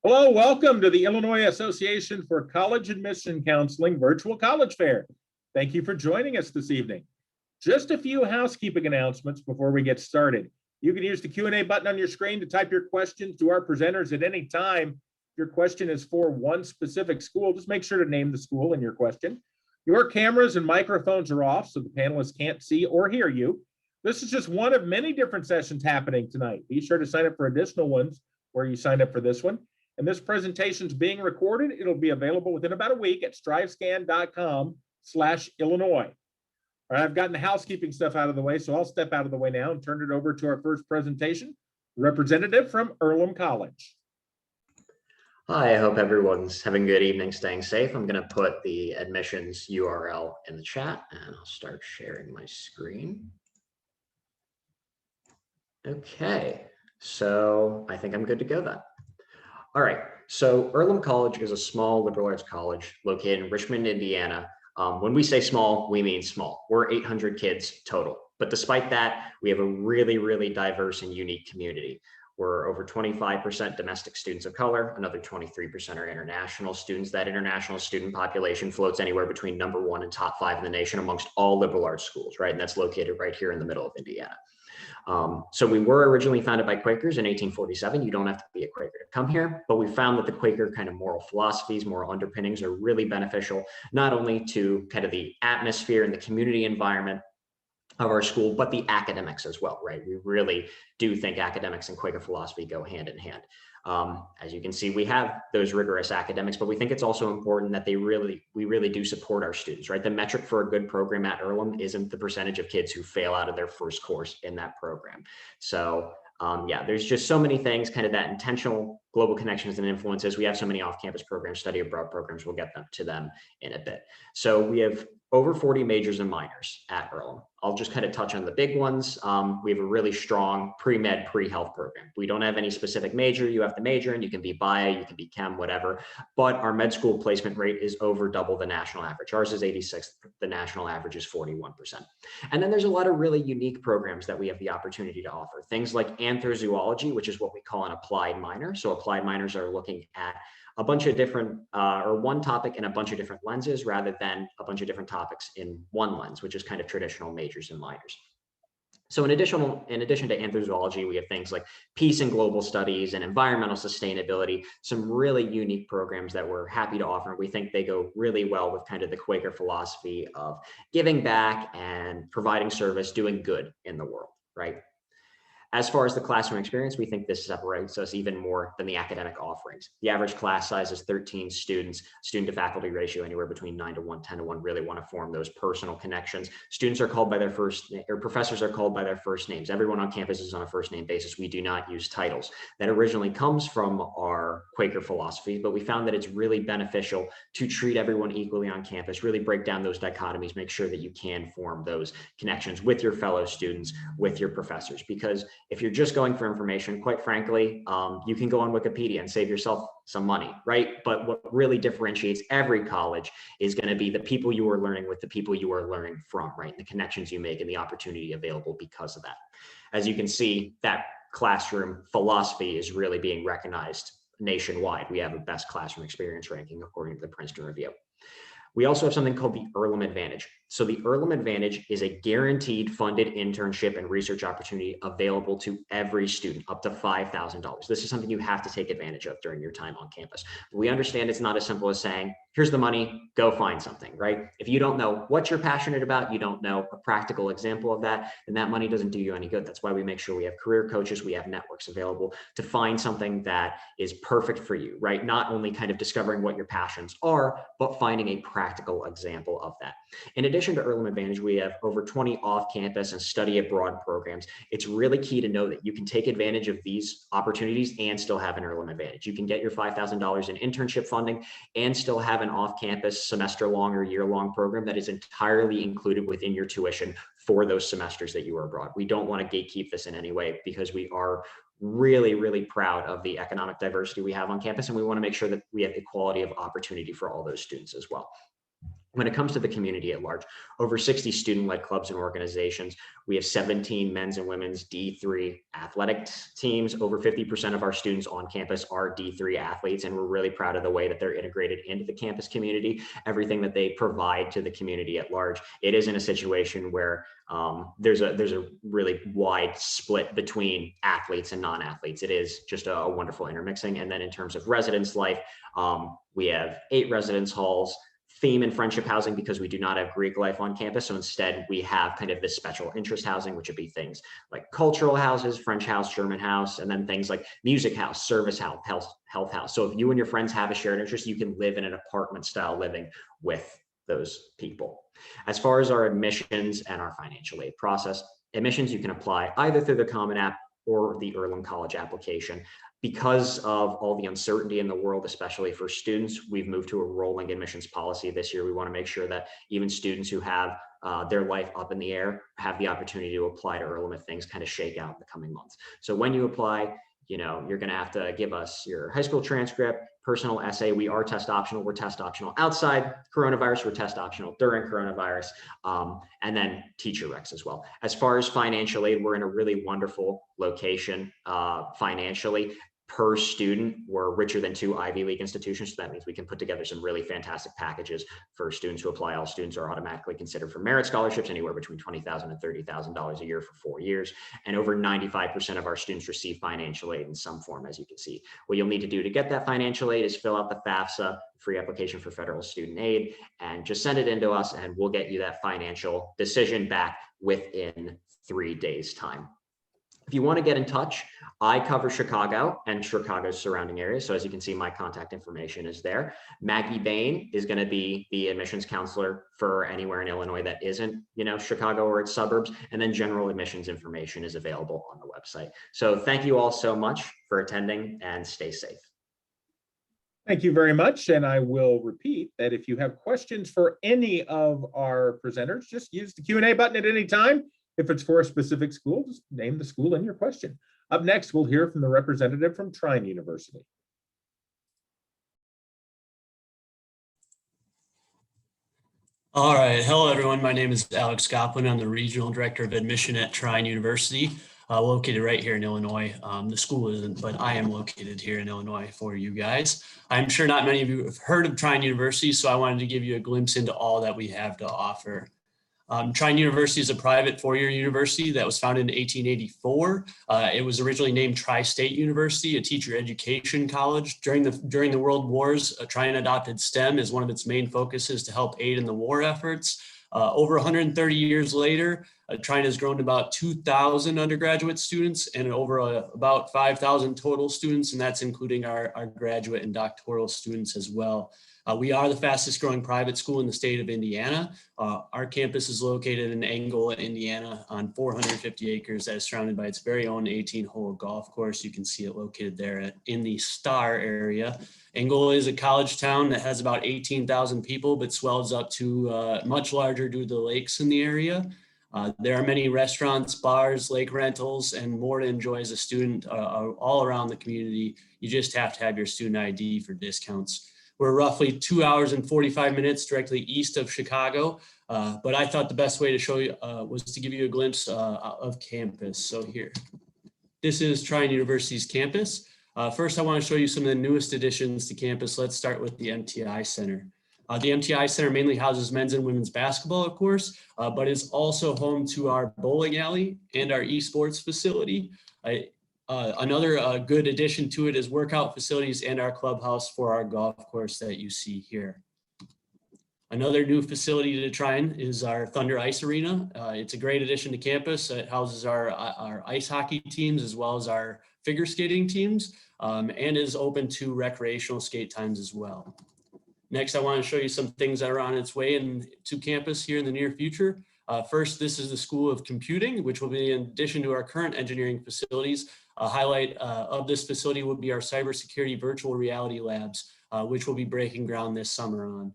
Hello, welcome to the Illinois Association for College Admission Counseling Virtual College Fair. Thank you for joining us this evening. Just a few housekeeping announcements before we get started. You can use the Q&A button on your screen to type your questions to our presenters at any time. If your question is for one specific school, just make sure to name the school in your question. Your cameras and microphones are off, so the panelists can't see or hear you. This is just one of many different sessions happening tonight. Be sure to sign up for additional ones where you signed up for this one. And this presentation is being recorded. It'll be available within about a week at strivescan.com/Illinois. All right, I've gotten the housekeeping stuff out of the way, so I'll step out of the way now and turn it over to our first presentation, representative from Earlham College. Hi, I hope everyone's having a good evening, staying safe. I'm going to put the admissions URL in the chat, and I'll start sharing my screen. Okay, so I think I'm good to go then. All right, so Earlham College is a small liberal arts college located in Richmond, Indiana. When we say small, we mean small. We're 800 kids total. But despite that, we have a really, really diverse and unique community. We're over 25% domestic students of color, another 23% are international students. That international student population floats anywhere between #1 and top 5 in the nation amongst all liberal arts schools, right? And that's located right here in the middle of Indiana. So we were originally founded by Quakers in 1847. You don't have to be a Quaker to come here, but we found that the Quaker kind of moral philosophies, moral underpinnings are really beneficial, not only to kind of the atmosphere and the community environment of our school, but the academics as well, right? We really do think academics and Quaker philosophy go hand in hand. As you can see, we have those rigorous academics, but we think it's also important that we really do support our students, right? The metric for a good program at Earlham isn't the percentage of kids who fail out of their first course in that program. So yeah, there's just so many things, kind of that intentional global connections and influences. We have so many off-campus programs, study abroad programs. We'll get to them in a bit. So we have over 40 majors and minors at Earlham. I'll just kind of touch on the big ones. We have a really strong pre-med, pre-health program. We don't have any specific major. You have to major and you can be bio, you can be chem, whatever. But our med school placement rate is over double the national average. Ours is 86. The national average is 41%. And then there's a lot of really unique programs that we have the opportunity to offer. Things like anthrozoology, which is what we call an applied minor. So applied minors are looking at a bunch of different, or one topic in a bunch of different lenses rather than a bunch of different topics in one lens, which is kind of traditional majors and minors. So in addition to anthrozoology, we have things like peace and global studies and environmental sustainability, some really unique programs that we're happy to offer. We think they go really well with kind of the Quaker philosophy of giving back and providing service, doing good in the world, right? As far as the classroom experience, we think this separates us even more than the academic offerings. The average class size is 13 students, student to faculty ratio anywhere between 9 to 1, 10 to 1, really want to form those personal connections. Students are called by their professors are called by their first names. Everyone on campus is on a first name basis. We do not use titles. That originally comes from our Quaker philosophy, but we found that it's really beneficial to treat everyone equally on campus, really break down those dichotomies, make sure that you can form those connections with your fellow students, with your professors, because if you're just going for information, quite frankly, you can go on Wikipedia and save yourself some money, right? But what really differentiates every college is going to be the people you are learning with, the people you are learning from, right? And the connections you make and the opportunity available because of that. As you can see, that classroom philosophy is really being recognized nationwide. We have a best classroom experience ranking according to the Princeton Review. We also have something called the Earlham Advantage. So the Earlham Advantage is a guaranteed funded internship and research opportunity available to every student, up to $5,000. This is something you have to take advantage of during your time on campus. But we understand it's not as simple as saying, here's the money, go find something, right? If you don't know what you're passionate about, you don't know a practical example of that, then that money doesn't do you any good. That's why we make sure we have career coaches, we have networks available to find something that is perfect for you, right? Not only kind of discovering what your passions are, but finding a practical example of that. In addition to Earlham Advantage, we have over 20 off-campus and study abroad programs. It's really key to know that you can take advantage of these opportunities and still have an Earlham Advantage. You can get your $5,000 in internship funding and still have an off-campus semester-long or year-long program that is entirely included within your tuition for those semesters that you are abroad. We don't want to gatekeep this in any way because we are really, really proud of the economic diversity we have on campus, and we want to make sure that we have equality of opportunity for all those students as well. When it comes to the community at large, over 60 student-led clubs and organizations. We have 17 men's and women's D3 athletic teams. Over 50% of our students on campus are D3 athletes, and we're really proud of the way that they're integrated into the campus community, everything that they provide to the community at large. It is in a situation where there's a really wide split between athletes and non-athletes. It is just a wonderful intermixing. And then in terms of residence life, we have 8 residence halls, theme and friendship housing, because we do not have Greek life on campus. So instead we have kind of this special interest housing, which would be things like cultural houses, French house, German house, and then things like music house, service house, health house. So if you and your friends have a shared interest, you can live in an apartment style living with those people. As far as our admissions and our financial aid process, admissions, you can apply either through the Common App or the Earlham College application. Because of all the uncertainty in the world, especially for students, we've moved to a rolling admissions policy this year. We want to make sure that even students who have their life up in the air have the opportunity to apply to Earlham if things kind of shake out in the coming months. So when you apply, you're going to have to give us your high school transcript, personal essay. We are test optional. We're test optional outside coronavirus. We're test optional during coronavirus, and then teacher recs as well. As far as financial aid, we're in a really wonderful location financially. Per student, we're richer than 2 Ivy League institutions. So that means we can put together some really fantastic packages for students who apply. All students are automatically considered for merit scholarships, anywhere between $20,000 and $30,000 a year for 4 years. And over 95% of our students receive financial aid in some form, as you can see. What you'll need to do to get that financial aid is fill out the FAFSA, free application for federal student aid, and just send it in to us, and we'll get you that financial decision back within 3 days' time. If you want to get in touch, I cover Chicago and Chicago's surrounding areas. So as you can see, my contact information is there. Maggie Bain is going to be the admissions counselor for anywhere in Illinois that isn't, Chicago or its suburbs. And then general admissions information is available on the website. So thank you all so much for attending, and stay safe. Thank you very much. And I will repeat that if you have questions for any of our presenters, just use the Q&A button at any time. If it's for a specific school, just name the school in your question. Up next, we'll hear from the representative from Trine University. All right. Hello, everyone. My name is Alex Goplin. I'm the Regional Director of Admission at Trine University, located right here in Illinois. The school isn't, but I am located here in Illinois for you guys. I'm sure not many of you have heard of Trine University, so I wanted to give you a glimpse into all that we have to offer. Trine University is a private 4-year university that was founded in 1884. It was originally named Tri-State University, a teacher education college. During the World Wars, Trine adopted STEM as one of its main focuses to help aid in the war efforts. Over 130 years later, Trine has grown to about 2,000 undergraduate students and over about 5,000 total students, and that's including our graduate and doctoral students as well. We are the fastest growing private school in the state of Indiana. Our campus is located in Angola, Indiana, on 450 acres that is surrounded by its very own 18-hole golf course. You can see it located there in the Star area. Angola is a college town that has about 18,000 people, but swells up to much larger due to the lakes in the area. There are many restaurants, bars, lake rentals, and more to enjoy as a student all around the community. You just have to have your student ID for discounts. We're roughly 2 hours and 45 minutes directly east of Chicago, but I thought the best way to show you was to give you a glimpse of campus. So here, this is Trine University's campus. First, I want to show you some of the newest additions to campus. Let's start with the Mti Center. The Mti Center mainly houses men's and women's basketball, of course, but is also home to our bowling alley and our esports facility. Another good addition to it is workout facilities and our clubhouse for our golf course that you see here. Another new facility to Trine is our Thunder Ice Arena. It's a great addition to campus. It houses our ice hockey teams as well as our figure skating teams, and is open to recreational skate times as well. Next, I want to show you some things that are on its way to campus here in the near future. First, this is the School of Computing, which will be in addition to our current engineering facilities. A highlight of this facility would be our cybersecurity virtual reality labs, which will be breaking ground this summer on.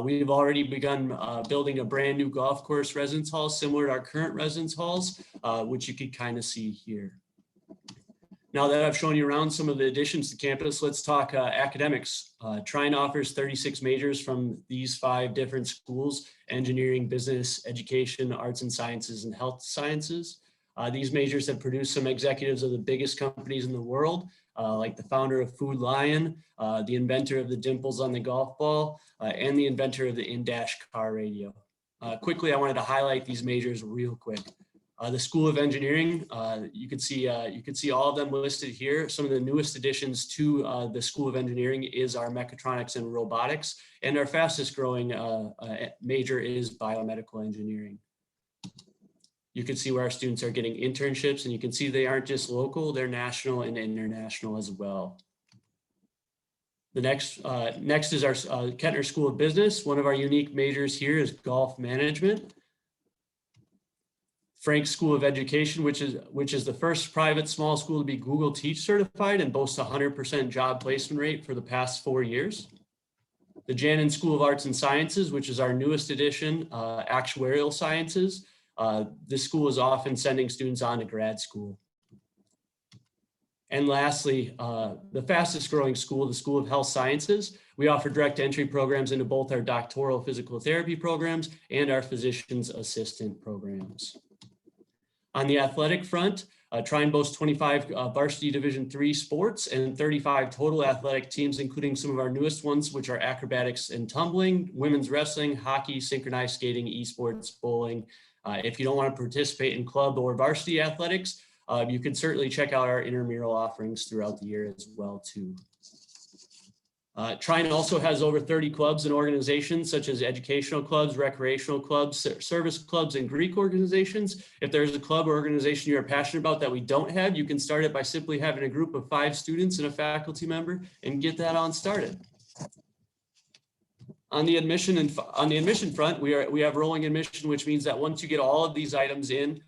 We've already begun building a brand new golf course residence hall similar to our current residence halls, which you could kind of see here. Now that I've shown you around some of the additions to campus, let's talk academics. Trine offers 36 majors from these 5 different schools: engineering, business, education, arts and sciences, and health sciences. These majors have produced some executives of the biggest companies in the world, like the founder of Food Lion, the inventor of the dimples on the golf ball, and the inventor of the in-dash car radio. Quickly, I wanted to highlight these majors real quick. The School of Engineering, you could see all of them listed here. Some of the newest additions to the School of Engineering is our mechatronics and robotics, and our fastest growing major is biomedical engineering. You can see where our students are getting internships, and you can see they aren't just local, they're national and international as well. The next is our Kettner School of Business. One of our unique majors here is golf management. Frank School of Education, which is the first private small school to be Google Teach certified and boasts a 100% job placement rate for the past 4 years. The Jannon School of Arts and Sciences, which is our newest addition, actuarial sciences. This school is often sending students on to grad school. And lastly, the fastest growing school, the School of Health Sciences. We offer direct entry programs into both our doctoral physical therapy programs and our physician's assistant programs. On the athletic front, Trine boasts 25 varsity Division III sports and 35 total athletic teams, including some of our newest ones, which are acrobatics and tumbling, women's wrestling, hockey, synchronized skating, esports, bowling. If you don't want to participate in club or varsity athletics, you can certainly check out our intramural offerings throughout the year as well too. Trine also has over 30 clubs and organizations such as educational clubs, recreational clubs, service clubs, and Greek organizations. If there's a club or organization you're passionate about that we don't have, you can start it by simply having a group of 5 students and a faculty member and get that on started. On the admission front, we have rolling admission, which means that once you get all of these items in,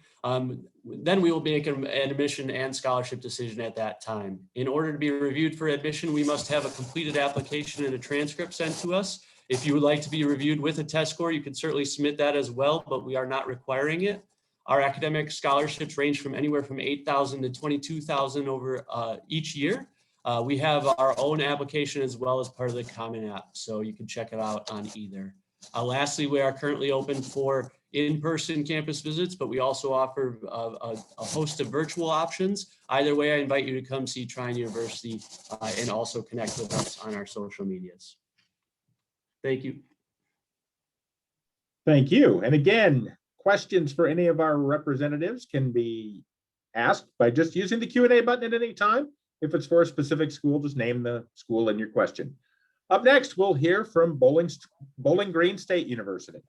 then we will make an admission and scholarship decision at that time. In order to be reviewed for admission, we must have a completed application and a transcript sent to us. If you would like to be reviewed with a test score, you can certainly submit that as well, but we are not requiring it. Our academic scholarships range from anywhere from $8,000 to $22,000 over each year. We have our own application as well as part of the Common App, so you can check it out on either. Lastly, we are currently open for in-person campus visits, but we also offer a host of virtual options. Either way, I invite you to come see Trine University and also connect with us on our social medias. Thank you. Thank you. And again, questions for any of our representatives can be asked by just using the Q&A button at any time. If it's for a specific school, just name the school in your question. Up next, we'll hear from Bowling Green State University.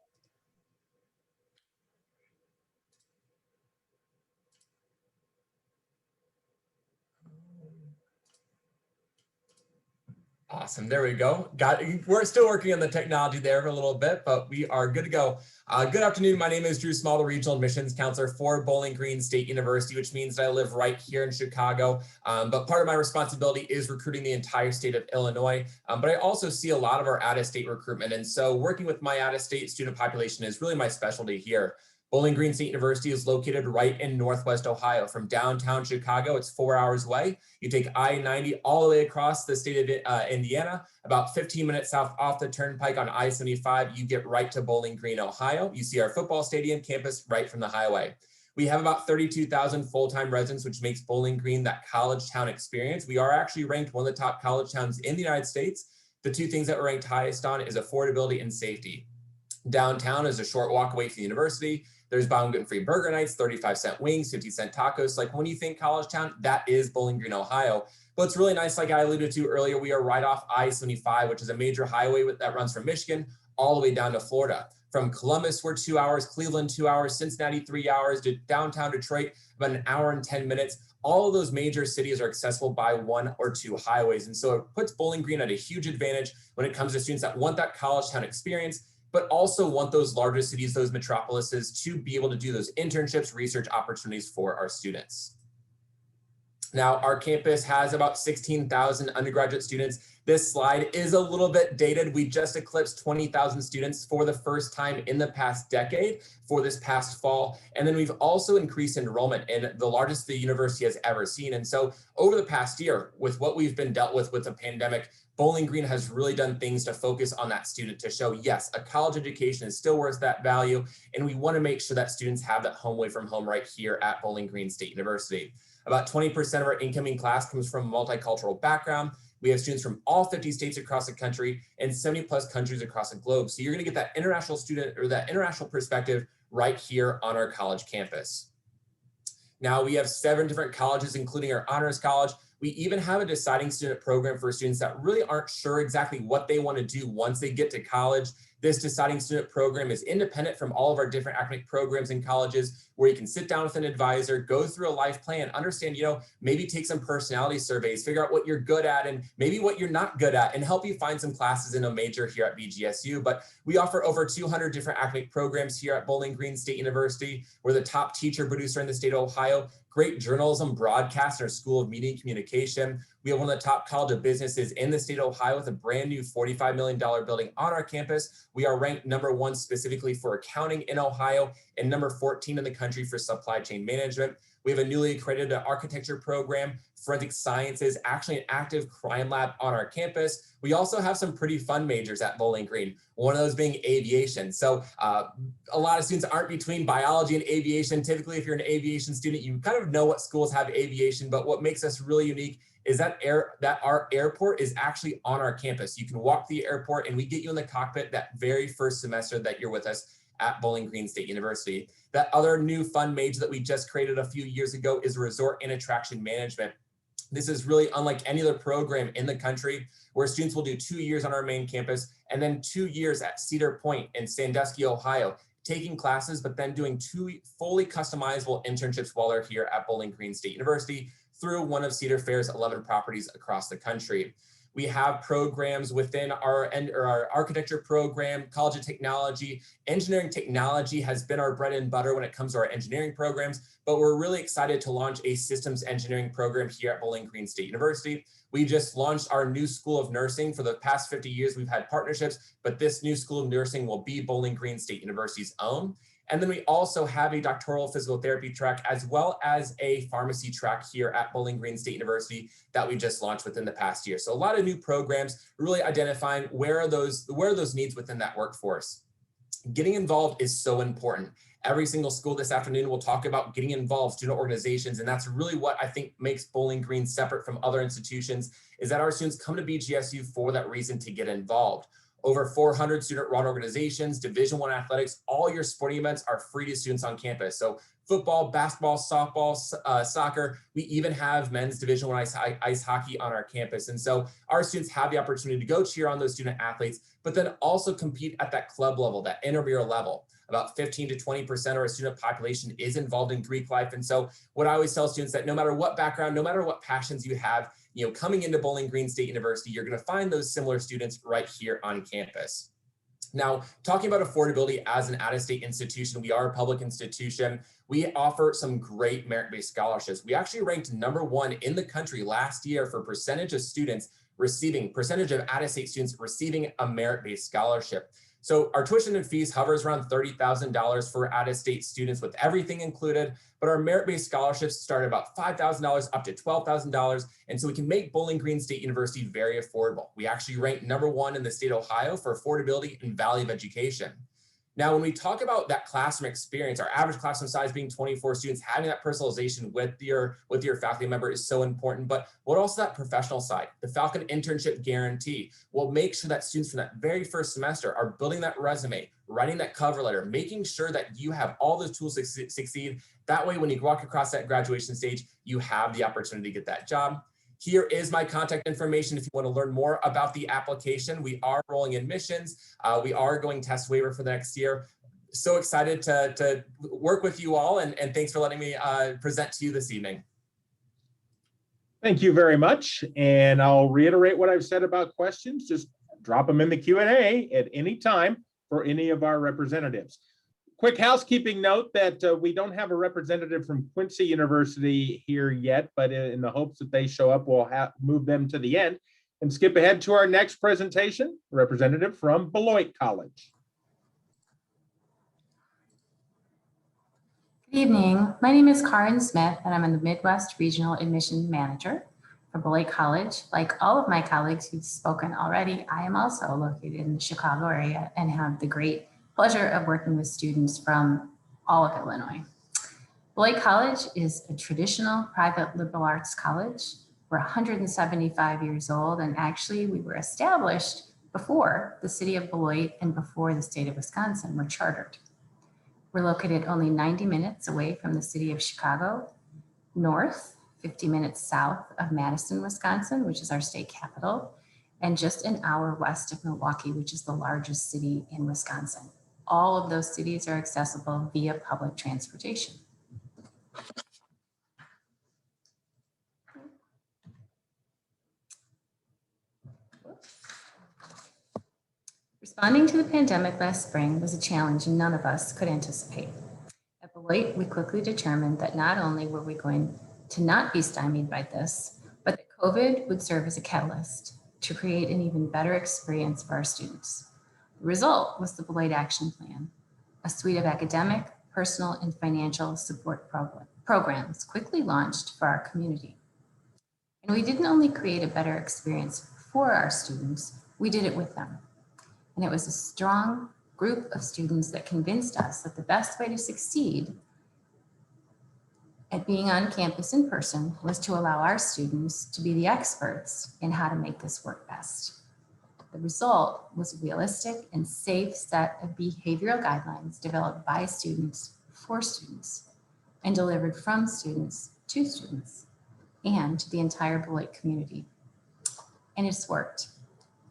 Awesome. There we go. We're still working on the technology there for a little bit, but we are good to go. Good afternoon. My name is Drew Small, the Regional Admissions Counselor for Bowling Green State University, which means that I live right here in Chicago. But part of my responsibility is recruiting the entire state of Illinois. But I also see a lot of our out-of-state recruitment. And so working with my out-of-state student population is really my specialty here. Bowling Green State University is located right in Northwest Ohio. From downtown Chicago, it's 4 hours away. You take I-90 all the way across the state of Indiana, about 15 minutes south off the turnpike on I-75, you get right to Bowling Green, Ohio. You see our football stadium campus right from the highway. We have about 32,000 full-time residents, which makes Bowling Green that college town experience. We are actually ranked one of the top college towns in the United States. The 2 things that we're ranked highest on is affordability and safety. Downtown is a short walk away from the university. There's buy one, gluten-free burger nights, 35-cent wings, 50-cent tacos. Like when you think college town, that is Bowling Green, Ohio. But it's really nice, like I alluded to earlier, we are right off I-75, which is a major highway that runs from Michigan all the way down to Florida. From Columbus, we're 2 hours, Cleveland, 2 hours, Cincinnati, 3 hours, to downtown Detroit, about an hour and 10 minutes. All of those major cities are accessible by 1 or 2 highways. And so it puts Bowling Green at a huge advantage when it comes to students that want that college town experience, but also want those larger cities, those metropolises, to be able to do those internships, research opportunities for our students. Now, our campus has about 16,000 undergraduate students. This slide is a little bit dated. We just eclipsed 20,000 students for the first time in the past decade for this past fall. And then we've also increased enrollment in the largest the university has ever seen. And so over the past year, with what we've been dealt with the pandemic, Bowling Green has really done things to focus on that student to show, yes, a college education is still worth that value. And we want to make sure that students have that home away from home right here at Bowling Green State University. About 20% of our incoming class comes from a multicultural background. We have students from all 50 states across the country and 70 plus countries across the globe. So you're going to get that international student or that international perspective right here on our college campus. Now we have 7 different colleges, including our honors college. We even have a deciding student program for students that really aren't sure exactly what they want to do once they get to college. This deciding student program is independent from all of our different academic programs in colleges, where you can sit down with an advisor, go through a life plan, understand, maybe take some personality surveys, figure out what you're good at and maybe what you're not good at, and help you find some classes in a major here at BGSU. But we offer over 200 different academic programs here at Bowling Green State University. We're the top teacher producer in the state of Ohio. Great journalism broadcast in our School of Media and Communication. We have one of the top college of businesses in the state of Ohio with a brand new $45 million building on our campus. We are ranked #1 specifically for accounting in Ohio and number 14 in the country for supply chain management. We have a newly accredited architecture program, forensic sciences, actually an active crime lab on our campus. We also have some pretty fun majors at Bowling Green, one of those being aviation. So a lot of students aren't between biology and aviation. Typically, if you're an aviation student, you kind of know what schools have aviation, but what makes us really unique is that our airport is actually on our campus. You can walk the airport and we get you in the cockpit that very first semester that you're with us at Bowling Green State University. That other new fun major that we just created a few years ago is resort and attraction management. This is really unlike any other program in the country, where students will do 2 years on our main campus and then 2 years at Cedar Point in Sandusky, Ohio, taking classes, but then doing 2 fully customizable internships while they're here at Bowling Green State University through one of Cedar Fair's 11 properties across the country. We have programs within our architecture program, College of Technology. Engineering technology has been our bread and butter when it comes to our engineering programs, but we're really excited to launch a systems engineering program here at Bowling Green State University. We just launched our new School of Nursing. For the past 50 years, we've had partnerships, but this new School of Nursing will be Bowling Green State University's own. And then we also have a doctoral physical therapy track, as well as a pharmacy track here at Bowling Green State University that we just launched within the past year. So a lot of new programs, really identifying where are those needs within that workforce. Getting involved is so important. Every single school this afternoon will talk about getting involved, student organizations, and that's really what I think makes Bowling Green separate from other institutions, is that our students come to BGSU for that reason, to get involved. Over 400 student-run organizations, Division I athletics, all your sporting events are free to students on campus. So football, basketball, softball, soccer, we even have men's Division I ice hockey on our campus. And so our students have the opportunity to go cheer on those student athletes, but then also compete at that club level, that intramural level. About 15 to 20% of our student population is involved in Greek life. And so what I always tell students, that no matter what background, no matter what passions you have, coming into Bowling Green State University, you're going to find those similar students right here on campus. Now, talking about affordability as an out-of-state institution, we are a public institution. We offer some great merit-based scholarships. We actually ranked #1 in the country last year for percentage of out-of-state students receiving a merit-based scholarship. So our tuition and fees hovers around $30,000 for out-of-state students with everything included, but our merit-based scholarships start at about $5,000 up to $12,000. And so we can make Bowling Green State University very affordable. We actually rank #1 in the state of Ohio for affordability and value of education. Now, when we talk about that classroom experience, our average classroom size being 24 students, having that personalization with your faculty member is so important. But what also that professional side, the Falcon Internship Guarantee will make sure that students from that very first semester are building that resume, writing that cover letter, making sure that you have all the tools to succeed. That way, when you walk across that graduation stage, you have the opportunity to get that job. Here is my contact information if you want to learn more about the application. We are rolling admissions. We are going test waiver for the next year. So excited to work with you all, and thanks for letting me present to you this evening. Thank you very much. And I'll reiterate what I've said about questions. Just drop them in the Q&A at any time for any of our representatives. Quick housekeeping note that we don't have a representative from Quincy University here yet, but in the hopes that they show up, we'll move them to the end and skip ahead to our next presentation, representative from Beloit College. Good evening. My name is Karin Smith, and I'm the Midwest Regional Admission Manager for Beloit College. Like all of my colleagues who've spoken already, I am also located in the Chicago area and have the great pleasure of working with students from all of Illinois. Beloit College is a traditional private liberal arts college. We're 175 years old, and actually we were established before the city of Beloit and before the state of Wisconsin were chartered. We're located only 90 minutes away from the city of Chicago, north, 50 minutes south of Madison, Wisconsin, which is our state capital, and just an hour west of Milwaukee, which is the largest city in Wisconsin. All of those cities are accessible via public transportation. Responding to the pandemic last spring was a challenge none of us could anticipate. At Beloit, we quickly determined that not only were we going to not be stymied by this, but that COVID would serve as a catalyst to create an even better experience for our students. The result was the Beloit Action Plan, a suite of academic, personal, and financial support programs quickly launched for our community. And we didn't only create a better experience for our students, we did it with them. And it was a strong group of students that convinced us that the best way to succeed at being on campus in person was to allow our students to be the experts in how to make this work best. The result was a realistic and safe set of behavioral guidelines developed by students for students and delivered from students to students and to the entire Beloit community. And it's worked.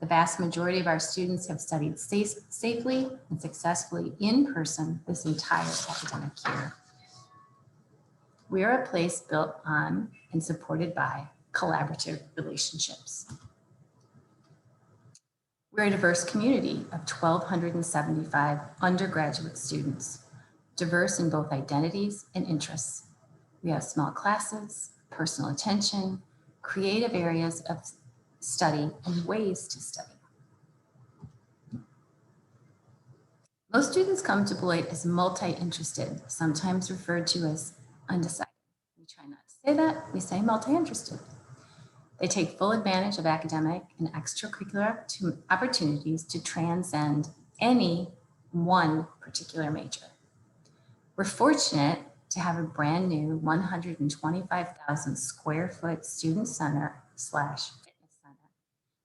The vast majority of our students have studied safely and successfully in person this entire academic year. We are a place built on and supported by collaborative relationships. We're a diverse community of 1,275 undergraduate students, diverse in both identities and interests. We have small classes, personal attention, creative areas of study, and ways to study. Most students come to Beloit as multi-interested, sometimes referred to as undecided. We try not to say that, we say multi-interested. They take full advantage of academic and extracurricular opportunities to transcend any one particular major. We're fortunate to have a brand new 125,000 square foot student center / fitness center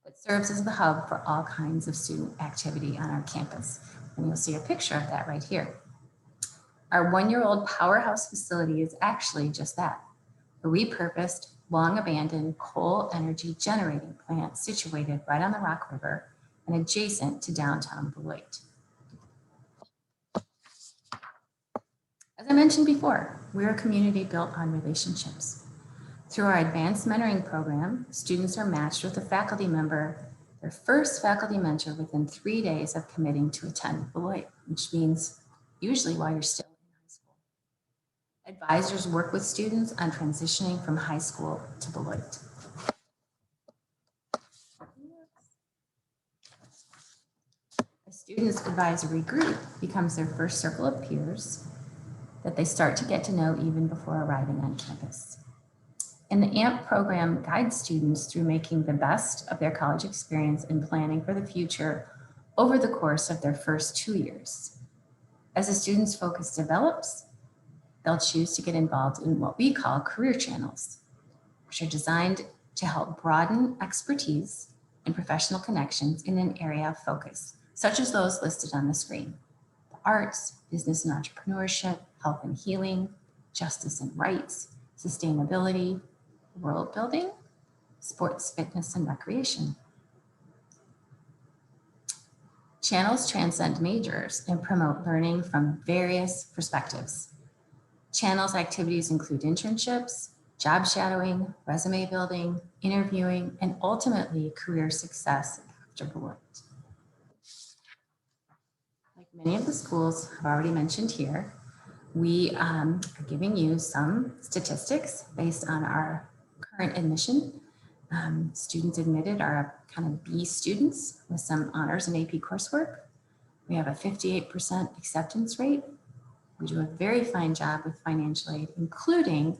that serves as the hub for all kinds of student activity on our campus. And you'll see a picture of that right here. Our one-year-old powerhouse facility is actually just that, a repurposed, long abandoned coal energy generating plant situated right on the Rock River and adjacent to downtown Beloit. As I mentioned before, we're a community built on relationships. Through our advanced mentoring program, students are matched with a faculty member, their first faculty mentor within 3 days of committing to attend Beloit, which means usually while you're still in high school. Advisors work with students on transitioning from high school to Beloit. A student's advisory group becomes their first circle of peers that they start to get to know even before arriving on campus. And the AMP program guides students through making the best of their college experience and planning for the future over the course of their first 2 years. As the student's focus develops, they'll choose to get involved in what we call career channels, which are designed to help broaden expertise and professional connections in an area of focus, such as those listed on the screen: the arts, business and entrepreneurship, health and healing, justice and rights, sustainability, world building, sports, fitness, and recreation. Channels transcend majors and promote learning from various perspectives. Channels activities include internships, job shadowing, resume building, interviewing, and ultimately career success after Beloit. Like many of the schools I've already mentioned here, we are giving you some statistics based on our current admission. Students admitted are kind of B students with some honors and AP coursework. We have a 58% acceptance rate. We do a very fine job with financial aid, including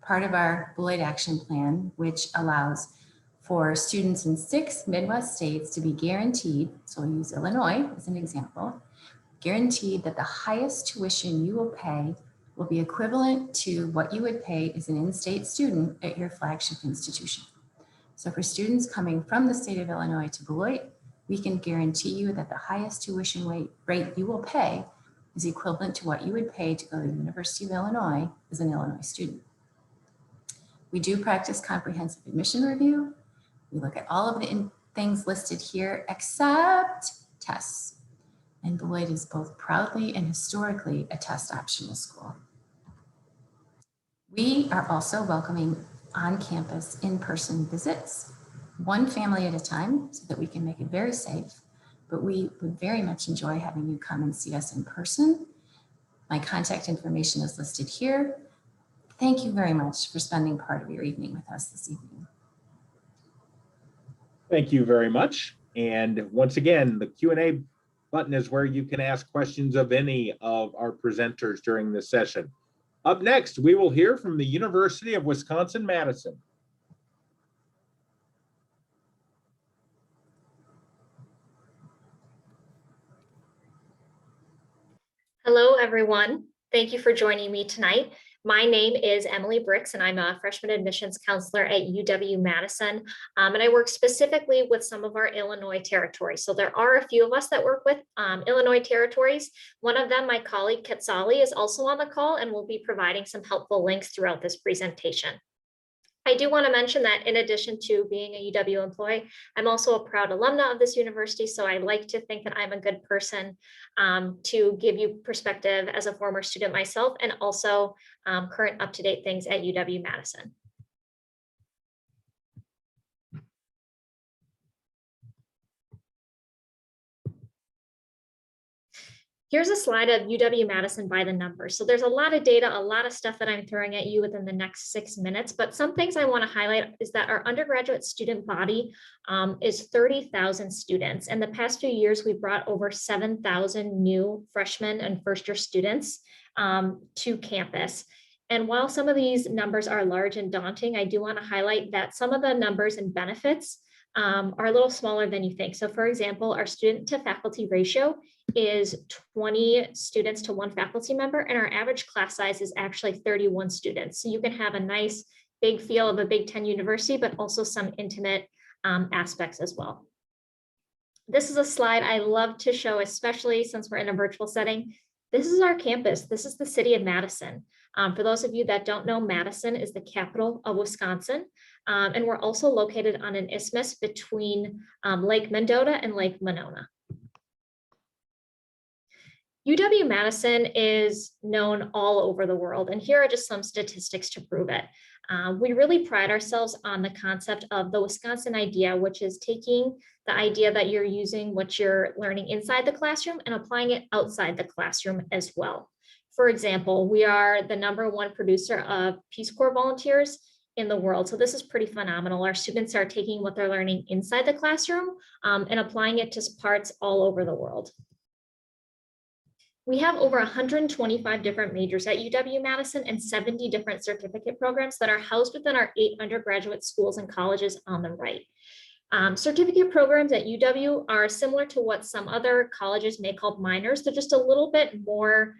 part of our Beloit Action Plan, which allows for students in 6 Midwest states to be guaranteed, so we'll use Illinois as an example, guaranteed that the highest tuition you will pay will be equivalent to what you would pay as an in-state student at your flagship institution. So for students coming from the state of Illinois to Beloit, we can guarantee you that the highest tuition rate you will pay is equivalent to what you would pay to go to the University of Illinois as an Illinois student. We do practice comprehensive admission review. We look at all of the things listed here except tests. And Beloit is both proudly and historically a test optional school. We are also welcoming on-campus in-person visits, one family at a time, so that we can make it very safe. But we would very much enjoy having you come and see us in person. My contact information is listed here. Thank you very much for spending part of your evening with us this evening. Thank you very much. And once again, the Q&A button is where you can ask questions of any of our presenters during this session. Up next, we will hear from the University of Wisconsin-Madison. Hello, everyone. Thank you for joining me tonight. My name is Emily Bricks, and I'm a freshman admissions counselor at UW-Madison, and I work specifically with some of our Illinois territories. So there are a few of us that work with Illinois territories. One of them, my colleague Katsali, is also on the call and will be providing some helpful links throughout this presentation. I do want to mention that in addition to being a UW employee, I'm also a proud alumna of this university. So I like to think that I'm a good person to give you perspective as a former student myself, and also current up-to-date things at UW-Madison. Here's a slide of UW-Madison by the numbers. So there's a lot of data, a lot of stuff that I'm throwing at you within the next 6 minutes, but some things I want to highlight is that our undergraduate student body is 30,000 students. And the past few years, we brought over 7,000 new freshmen and first-year students to campus. And while some of these numbers are large and daunting, I do want to highlight that some of the numbers and benefits are a little smaller than you think. So for example, our student to faculty ratio is 20 students to 1 faculty member, and our average class size is actually 31 students. So you can have a nice big feel of a Big Ten university, but also some intimate aspects as well. This is a slide I love to show, especially since we're in a virtual setting. This is our campus. This is the city of Madison. For those of you that don't know, Madison is the capital of Wisconsin. And we're also located on an isthmus between Lake Mendota and Lake Monona. UW-Madison is known all over the world, and here are just some statistics to prove it. We really pride ourselves on the concept of the Wisconsin idea, which is taking the idea that you're using what you're learning inside the classroom and applying it outside the classroom as well. For example, we are the #1 producer of Peace Corps volunteers in the world. So this is pretty phenomenal. Our students are taking what they're learning inside the classroom and applying it to parts all over the world. We have over 125 different majors at UW-Madison and 70 different certificate programs that are housed within our 8 undergraduate schools and colleges on the right. Certificate programs at UW are similar to what some other colleges may call minors. They're just a little bit more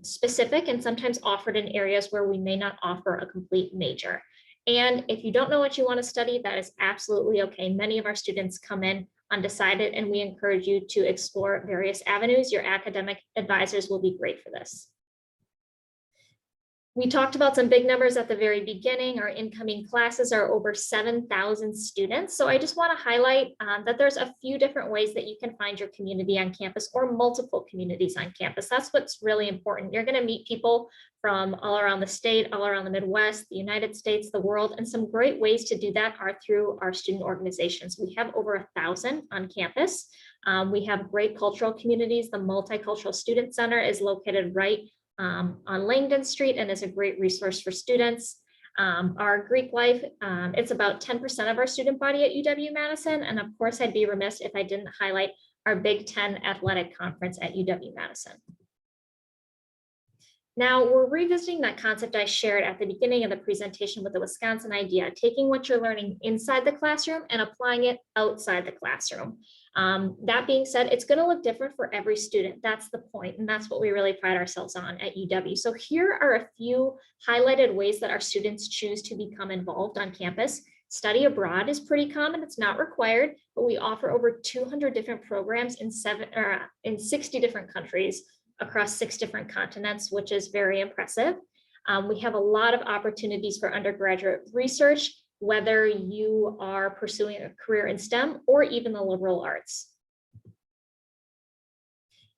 specific and sometimes offered in areas where we may not offer a complete major. And if you don't know what you want to study, that is absolutely okay. Many of our students come in undecided, and we encourage you to explore various avenues. Your academic advisors will be great for this. We talked about some big numbers at the very beginning. Our incoming classes are over 7,000 students. So I just want to highlight that there's a few different ways that you can find your community on campus or multiple communities on campus. That's what's really important. You're going to meet people from all around the state, all around the Midwest, the United States, the world, and some great ways to do that are through our student organizations. We have over 1,000 on campus. We have great cultural communities. The Multicultural Student Center is located right on Langdon Street and is a great resource for students. Our Greek life, it's about 10% of our student body at UW-Madison. And of course, I'd be remiss if I didn't highlight our Big Ten Athletic Conference at UW-Madison. Now we're revisiting that concept I shared at the beginning of the presentation with the Wisconsin idea, taking what you're learning inside the classroom and applying it outside the classroom. That being said, it's going to look different for every student. That's the point, and that's what we really pride ourselves on at UW. So here are a few highlighted ways that our students choose to become involved on campus. Study abroad is pretty common. It's not required, but we offer over 200 different programs in 60 different countries across 6 different continents, which is very impressive. We have a lot of opportunities for undergraduate research, whether you are pursuing a career in STEM or even the liberal arts.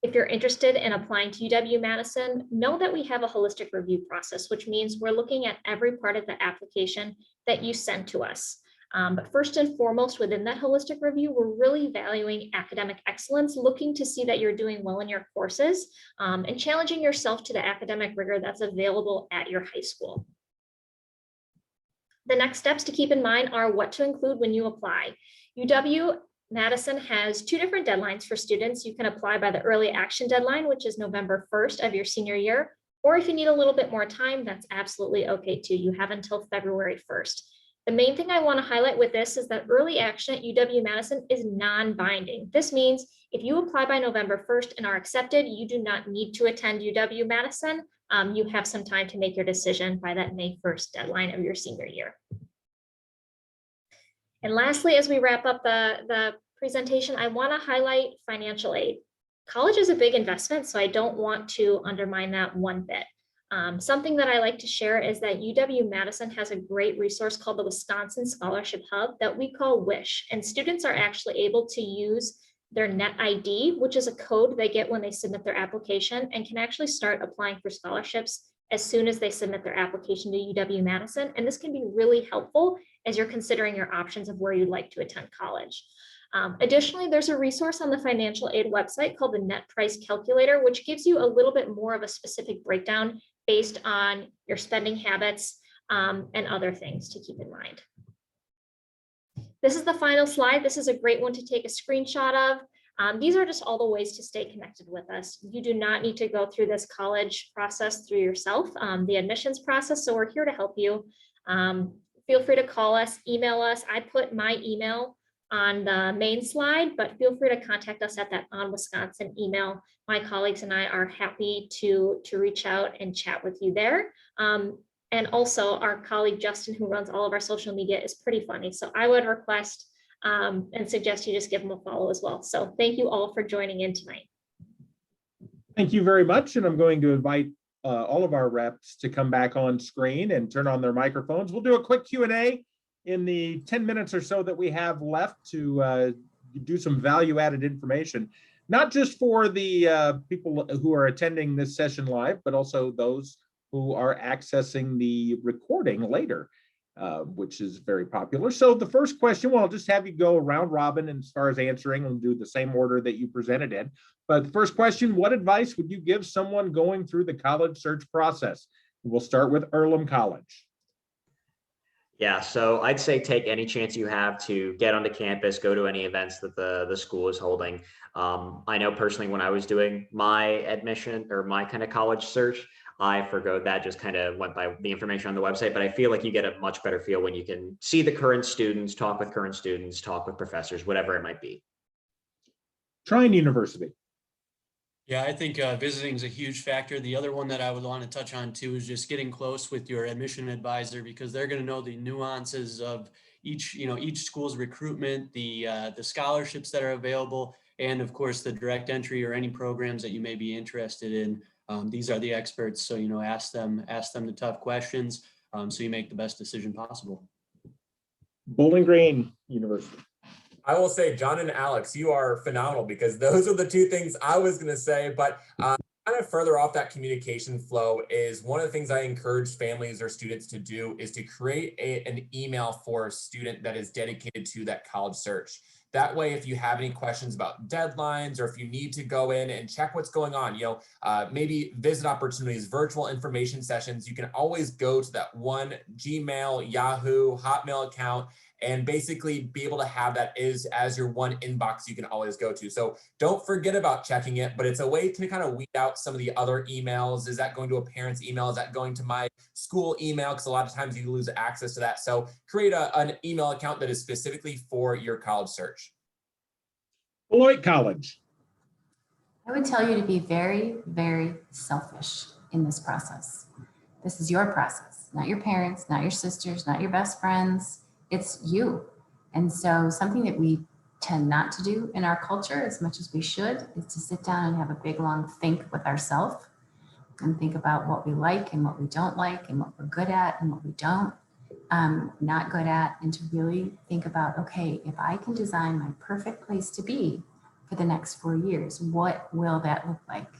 If you're interested in applying to UW-Madison, know that we have a holistic review process, which means we're looking at every part of the application that you send to us. But first and foremost, within that holistic review, we're really valuing academic excellence, looking to see that you're doing well in your courses and challenging yourself to the academic rigor that's available at your high school. The next steps to keep in mind are what to include when you apply. UW-Madison has 2 different deadlines for students. You can apply by the early action deadline, which is November 1st of your senior year, or if you need a little bit more time, that's absolutely okay too. You have until February 1st. The main thing I want to highlight with this is that early action at UW-Madison is non-binding. This means if you apply by November 1st and are accepted, you do not need to attend UW-Madison. You have some time to make your decision by that May 1st deadline of your senior year. And lastly, as we wrap up the presentation, I want to highlight financial aid. College is a big investment, so I don't want to undermine that one bit. Something that I like to share is that UW-Madison has a great resource called the Wisconsin Scholarship Hub that we call WISH, and students are actually able to use their net ID, which is a code they get when they submit their application, and can actually start applying for scholarships as soon as they submit their application to UW-Madison. And this can be really helpful as you're considering your options of where you'd like to attend college. Additionally, there's a resource on the financial aid website called the Net Price Calculator, which gives you a little bit more of a specific breakdown based on your spending habits and other things to keep in mind. This is the final slide. This is a great one to take a screenshot of. These are just all the ways to stay connected with us. You do not need to go through this college process through yourself, the admissions process. So we're here to help you. Feel free to call us, email us. I put my email on the main slide, but feel free to contact us at that On Wisconsin email. My colleagues and I are happy to reach out and chat with you there. And also our colleague Justin, who runs all of our social media, is pretty funny. So I would request and suggest you just give him a follow as well. So thank you all for joining in tonight. Thank you very much. And I'm going to invite all of our reps to come back on screen and turn on their microphones. We'll do a quick Q&A in the 10 minutes or so that we have left to do some value-added information, not just for the people who are attending this session live, but also those who are accessing the recording later, which is very popular. So the first question, well, I'll just have you go round robin and as far as answering, and do the same order that you presented in. But the first question, what advice would you give someone going through the college search process? We'll start with Earlham College. Yeah, so I'd say take any chance you have to get onto campus, go to any events that the school is holding. I know personally when I was doing my admission or my kind of college search, I forgot that, just kind of went by the information on the website, but I feel like you get a much better feel when you can see the current students, talk with current students, talk with professors, whatever it might be. Trine University. Yeah, I think visiting is a huge factor. The other one that I would want to touch on too is just getting close with your admission advisor, because they're going to know the nuances of each school's recruitment, the scholarships that are available, and of course the direct entry or any programs that you may be interested in. These are the experts, so ask them the tough questions, so you make the best decision possible. Bowling Green University. I will say, John and Alex, you are phenomenal, because those are the two things I was going to say. But kind of further off that communication flow is one of the things I encourage families or students to do is to create an email for a student that is dedicated to that college search. That way, if you have any questions about deadlines, or if you need to go in and check what's going on, maybe visit opportunities, virtual information sessions, you can always go to that one Gmail, Yahoo, Hotmail account, and basically be able to have that as your one inbox you can always go to. So don't forget about checking it, but it's a way to kind of weed out some of the other emails. Is that going to a parent's email? Is that going to my school email? Because a lot of times you lose access to that. So create an email account that is specifically for your college search. Beloit College. I would tell you to be very, very selfish in this process. This is your process, not your parents, not your sisters, not your best friends. It's you. And so something that we tend not to do in our culture as much as we should is to sit down and have a big, long think with ourselves and think about what we like and what we don't like and what we're good at and what we don't, not good at, and to really think about, okay, if I can design my perfect place to be for the next 4 years, what will that look like?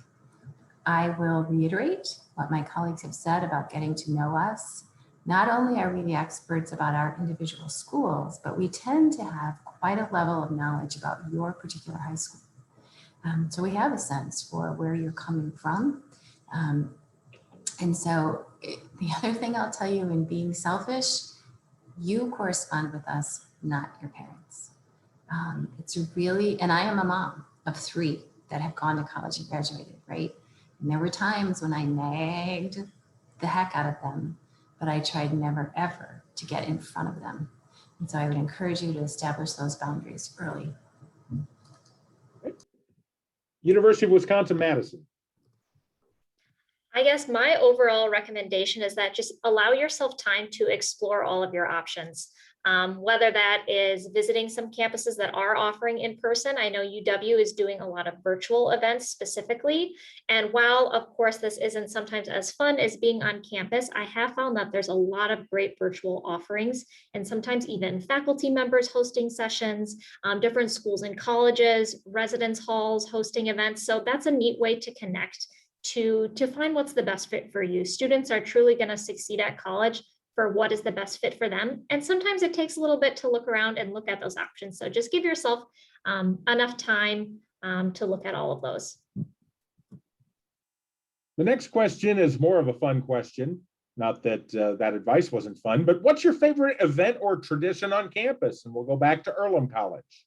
I will reiterate what my colleagues have said about getting to know us. Not only are we the experts about our individual schools, but we tend to have quite a level of knowledge about your particular high school. So we have a sense for where you're coming from. And so the other thing I'll tell you in being selfish, you correspond with us, not your parents. It's really, and I am a mom of 3 that have gone to college and graduated, right? And there were times when I nagged the heck out of them, but I tried never, ever to get in front of them. And so I would encourage you to establish those boundaries early. University of Wisconsin-Madison. I guess my overall recommendation is that just allow yourself time to explore all of your options. Whether that is visiting some campuses that are offering in person. I know UW is doing a lot of virtual events specifically. And while, of course, this isn't sometimes as fun as being on campus, I have found that there's a lot of great virtual offerings, and sometimes even faculty members hosting sessions, different schools and colleges, residence halls hosting events. So that's a neat way to connect to find what's the best fit for you. Students are truly going to succeed at college for what is the best fit for them. And sometimes it takes a little bit to look around and look at those options. So just give yourself enough time to look at all of those. The next question is more of a fun question. Not that that advice wasn't fun, but what's your favorite event or tradition on campus? And we'll go back to Earlham College.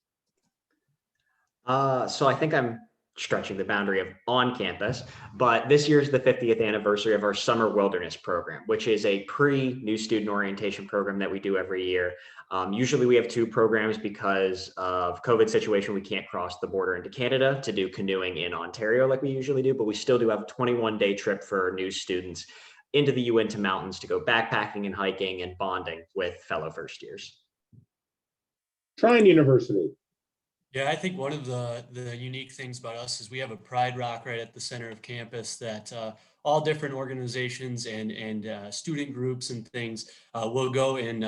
So I think I'm stretching the boundary of on campus, but this year is the 50th anniversary of our Summer Wilderness program, which is a pre-new student orientation program that we do every year. Usually we have 2 programs because of COVID situation. We can't cross the border into Canada to do canoeing in Ontario like we usually do, but we still do have a 21-day trip for new students into the Uinta Mountains to go backpacking and hiking and bonding with fellow first years. Trine University. Yeah, I think one of the unique things about us is we have a Pride Rock right at the center of campus that all different organizations and student groups and things will go and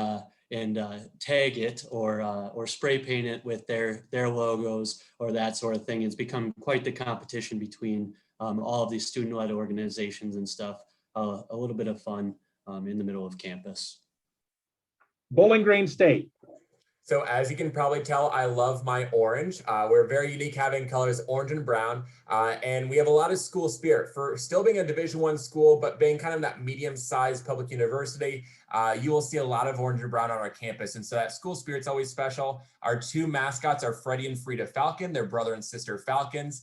tag it or spray paint it with their logos or that sort of thing. It's become quite the competition between all of these student-led organizations and stuff. A little bit of fun in the middle of campus. Bowling Green State. So as you can probably tell, I love my orange. We're very unique having colors orange and brown. And we have a lot of school spirit for still being a Division I school, but being kind of that medium-sized public university. You will see a lot of orange and brown on our campus. And so that school spirit's always special. Our 2 mascots are Freddie and Frida Falcon. They're brother and sister falcons.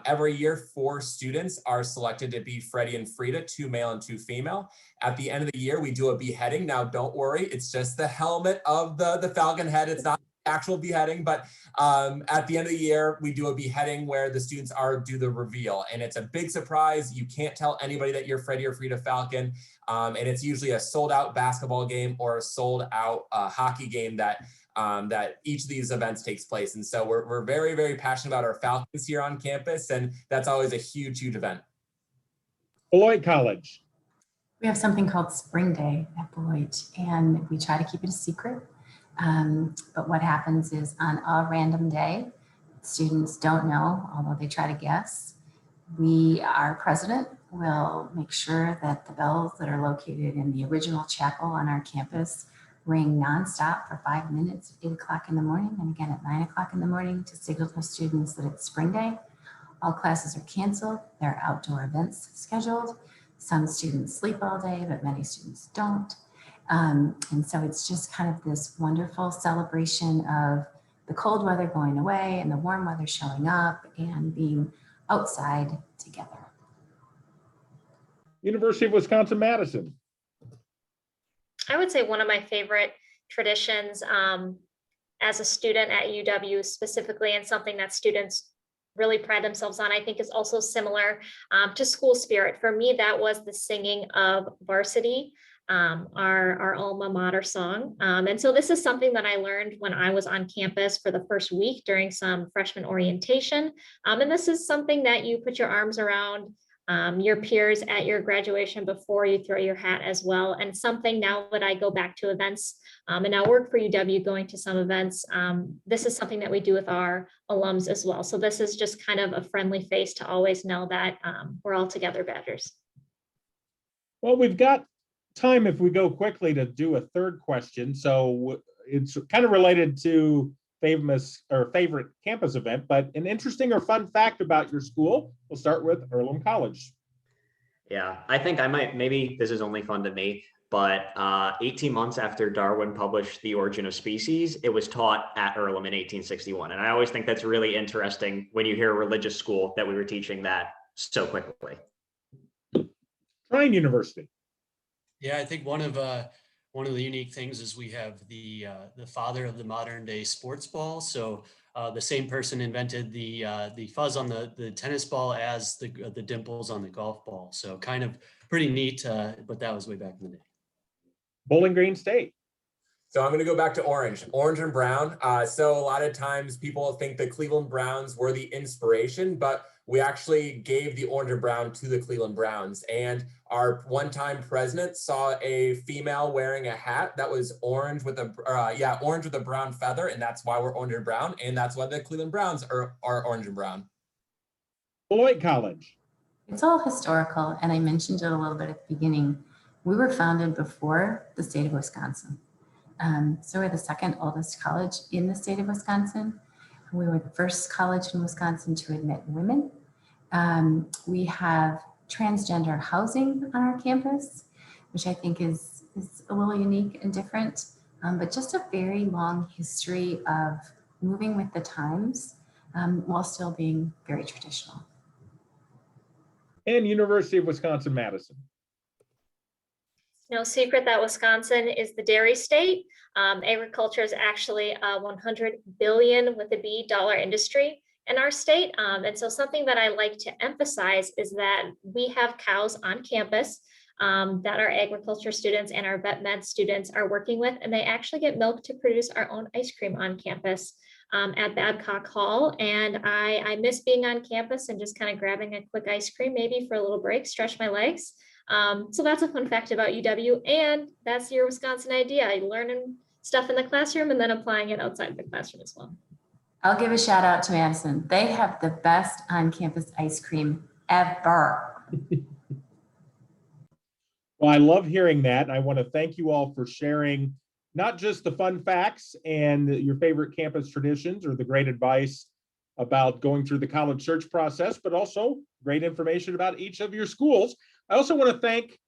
Every year, 4 students are selected to be Freddie and Frida, 2 male and 2 female. At the end of the year, we do a beheading. Now, don't worry, it's just the helmet of the falcon head. It's not actual beheading, but at the end of the year, we do a beheading where the students do the reveal. And it's a big surprise. You can't tell anybody that you're Freddie or Frida Falcon. And it's usually a sold out basketball game or a sold out hockey game that each of these events takes place. And so we're very, very passionate about our Falcons here on campus. And that's always a huge, huge event. Beloit College. We have something called Spring Day at Beloit, and we try to keep it a secret. But what happens is on a random day, students don't know, although they try to guess. Our president will make sure that the bells that are located in the original chapel on our campus ring nonstop for 5 minutes, 8 o'clock in the morning, and again at 9 o'clock in the morning to signal to students that it's spring day. All classes are canceled. There are outdoor events scheduled. Some students sleep all day, but many students don't. And so it's just kind of this wonderful celebration of the cold weather going away and the warm weather showing up and being outside together. University of Wisconsin-Madison. I would say one of my favorite traditions as a student at UW specifically, and something that students really pride themselves on, I think is also similar to school spirit. For me, that was the singing of Varsity, our alma mater song. And so this is something that I learned when I was on campus for the first week during some freshman orientation. And this is something that you put your arms around your peers at your graduation before you throw your hat as well. And something now that I go back to events and now work for UW, going to some events, this is something that we do with our alums as well. So this is just kind of a friendly face to always know that we're all together Badgers. Well, we've got time if we go quickly to do a third question. So it's kind of related to famous or favorite campus event, but an interesting or fun fact about your school. We'll start with Earlham College. Yeah, I think I might, maybe this is only fun to me, but 18 months after Darwin published The Origin of Species, it was taught at Earlham in 1861. And I always think that's really interesting when you hear a religious school that we were teaching that so quickly. Trine University. Yeah, I think one of the unique things is we have the father of the modern day sports ball. So the same person invented the fuzz on the tennis ball as the dimples on the golf ball. So kind of pretty neat, but that was way back in the day. Bowling Green State. So I'm going to go back to orange and brown. So a lot of times people think the Cleveland Browns were the inspiration, but we actually gave the orange and brown to the Cleveland Browns. And our one-time president saw a female wearing a hat that was orange with a brown feather, and that's why we're orange and brown, and that's why the Cleveland Browns are orange and brown. Beloit College. It's all historical, and I mentioned it a little bit at the beginning. We were founded before the state of Wisconsin. So we're the second oldest college in the state of Wisconsin. We were the first college in Wisconsin to admit women. We have transgender housing on our campus, which I think is a little unique and different, but just a very long history of moving with the times while still being very traditional. And University of Wisconsin-Madison. No secret that Wisconsin is the dairy state. Agriculture is actually a $100 billion with a B dollar industry in our state. And so something that I like to emphasize is that we have cows on campus that our agriculture students and our vet med students are working with, and they actually get milk to produce our own ice cream on campus at Babcock Hall. And I miss being on campus and just kind of grabbing a quick ice cream, maybe for a little break, stretch my legs. So that's a fun fact about UW, and that's your Wisconsin idea, learning stuff in the classroom and then applying it outside the classroom as well. I'll give a shout out to Madison. They have the best on-campus ice cream ever. Well, I love hearing that. And I want to thank you all for sharing not just the fun facts and your favorite campus traditions or the great advice about going through the college search process, but also great information about each of your schools. I also want to thank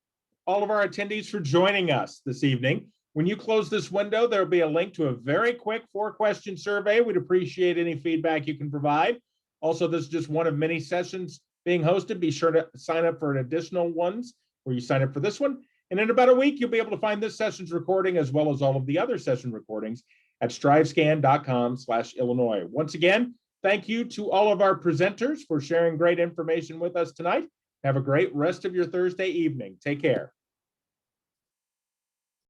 all of our attendees for joining us this evening. When you close this window, there'll be a link to a very quick 4-question survey. We'd appreciate any feedback you can provide. Also, this is just one of many sessions being hosted. Be sure to sign up for an additional ones where you sign up for this one. And in about a week, you'll be able to find this session's recording as well as all of the other session recordings at strivescan.com/Illinois. Once again, thank you to all of our presenters for sharing great information with us tonight. Have a great rest of your Thursday evening. Take care.